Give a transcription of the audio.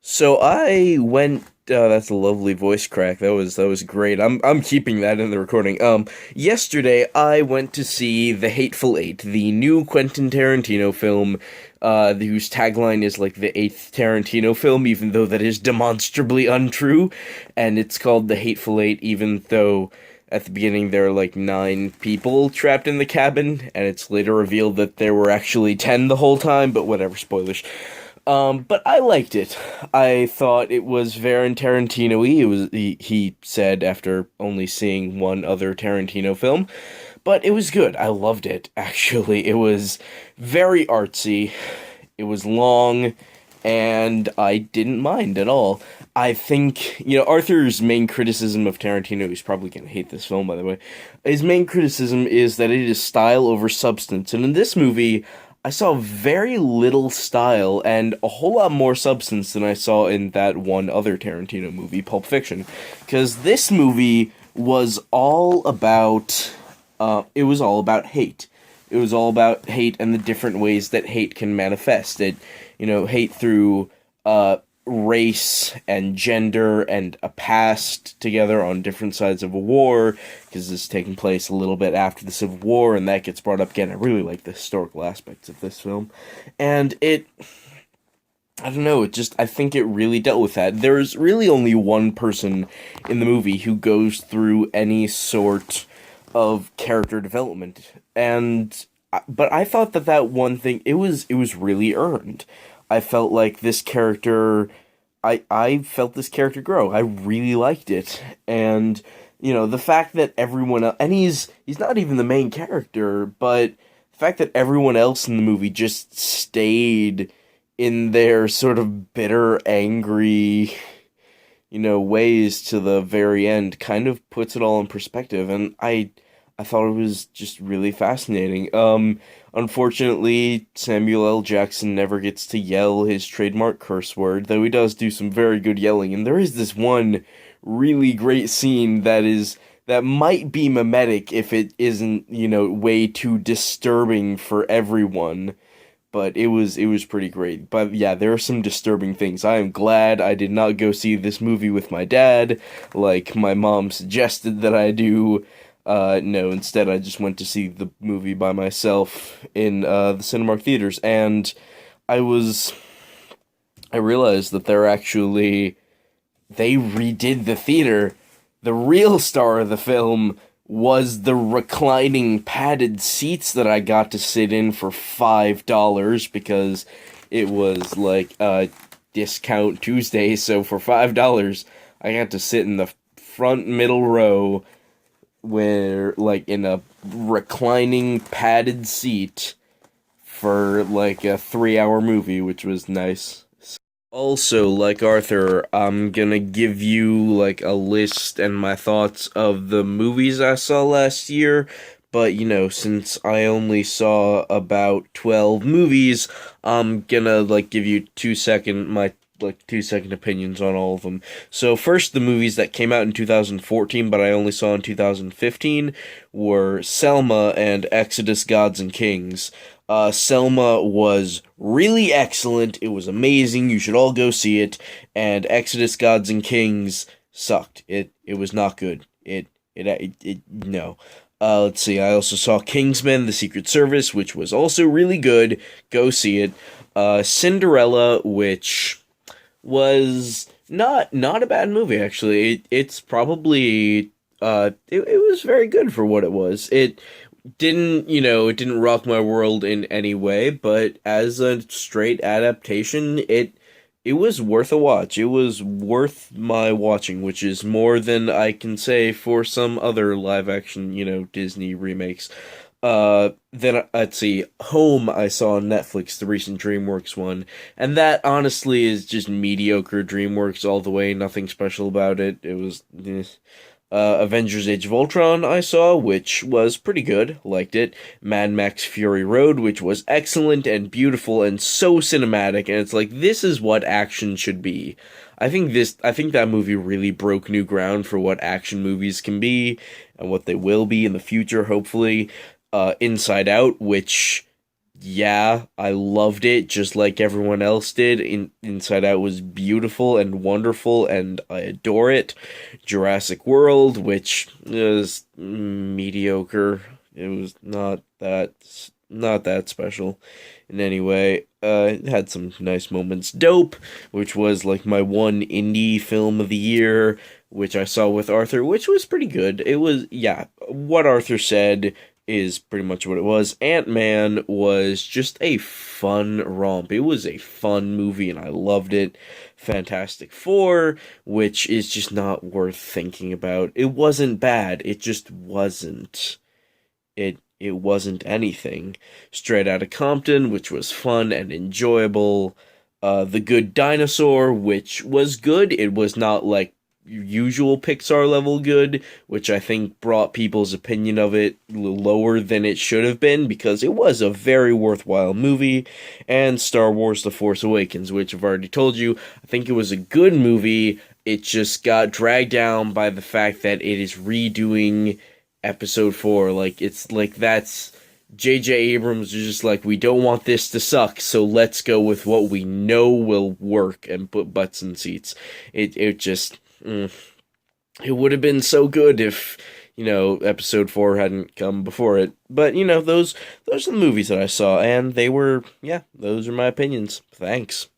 So I went. That's a lovely voice crack. That was great. I'm keeping that in the recording. Yesterday I went to see The Hateful Eight, the new Quentin Tarantino film, whose tagline is like the eighth Tarantino film, even though that is demonstrably untrue, and it's called The Hateful Eight, even though at the beginning there are like nine people trapped in the cabin, and it's later revealed that there were actually 10 the whole time. But whatever, spoilers. But I liked it. I thought it was very Tarantino-y. He said after only seeing one other Tarantino film, but it was good. I loved it. Actually, it was very artsy. It was long, and I didn't mind at all. I think, Arthur's main criticism of Tarantino, he's probably gonna hate this film, by the way. His main criticism is that it is style over substance, and in this movie, I saw very little style and a whole lot more substance than I saw in that one other Tarantino movie, Pulp Fiction. Because this movie was all about, it was all about hate. It was all about hate and the different ways that hate can manifest. Hate through race and gender and a past together on different sides of a war, because this is taking place a little bit after the Civil War, and that gets brought up again. I really like the historical aspects of this film. And I don't know, I think it really dealt with that. There's really only one person in the movie who goes through any sort of character development. But I thought that one thing, it was really earned. I felt like this character, I felt this character grow. I really liked it. And, the fact that everyone else, and he's not even the main character, but the fact that everyone else in the movie just stayed in their sort of bitter, angry, ways to the very end kind of puts it all in perspective. And I thought it was just really fascinating. Unfortunately, Samuel L. Jackson never gets to yell his trademark curse word, though he does do some very good yelling. And there is this one really great scene that might be mimetic if it isn't, way too disturbing for everyone. But it was pretty great. But yeah, there are some disturbing things. I am glad I did not go see this movie with my dad, like my mom suggested that I do. No, instead I just went to see the movie by myself in the Cinemark theaters, and I was I realized that they redid the theater. The real star of the film was the reclining padded seats that I got to sit in for $5 because it was like a discount Tuesday, so for $5 I got to sit in the front middle row where like in a reclining padded seat for like a 3 hour movie, which was nice. Also, like Arthur, I'm gonna give you like a list and my thoughts of the movies I saw last year. But since I only saw about 12 movies, I'm gonna like give you 2 second opinions on all of them. So first, the movies that came out in 2014, but I only saw in 2015, were Selma and Exodus: Gods and Kings. Selma was really excellent. It was amazing. You should all go see it. And Exodus: Gods and Kings sucked. It was not good. No. Let's see. I also saw Kingsman: The Secret Service, which was also really good. Go see it. Cinderella, which was not a bad movie actually. It's probably it was very good for what it was. It didn't rock my world in any way, but as a straight adaptation, it was worth a watch. It was worth my watching, which is more than I can say for some other live action, Disney remakes. Then let's see, Home I saw on Netflix, the recent DreamWorks one, and that honestly is just mediocre DreamWorks all the way. Nothing special about it. It was. Avengers: Age of Ultron I saw, which was pretty good, liked it. Mad Max: Fury Road, which was excellent and beautiful and so cinematic, and it's like this is what action should be. I think that movie really broke new ground for what action movies can be and what they will be in the future, hopefully. Inside Out, which Yeah, I loved it just like everyone else did. Inside Out was beautiful and wonderful, and I adore it. Jurassic World, which is mediocre. It was not that special in any way. It had some nice moments. Dope, which was like my one indie film of the year, which I saw with Arthur, which was pretty good. It was, yeah, what Arthur said is pretty much what it was. Ant-Man was just a fun romp. It was a fun movie and I loved it. Fantastic Four, which is just not worth thinking about. It wasn't bad. It just wasn't. It wasn't anything. Straight Outta Compton, which was fun and enjoyable. The Good Dinosaur, which was good. It was not like usual Pixar level good, which I think brought people's opinion of it lower than it should have been because it was a very worthwhile movie. And Star Wars The Force Awakens, which I've already told you, I think it was a good movie. It just got dragged down by the fact that it is redoing episode 4. Like, it's like that's J.J. Abrams is just like, we don't want this to suck, so let's go with what we know will work and put butts in seats. It just it would have been so good if episode 4 hadn't come before it. But those are the movies that I saw, and they were, yeah, those are my opinions. Thanks.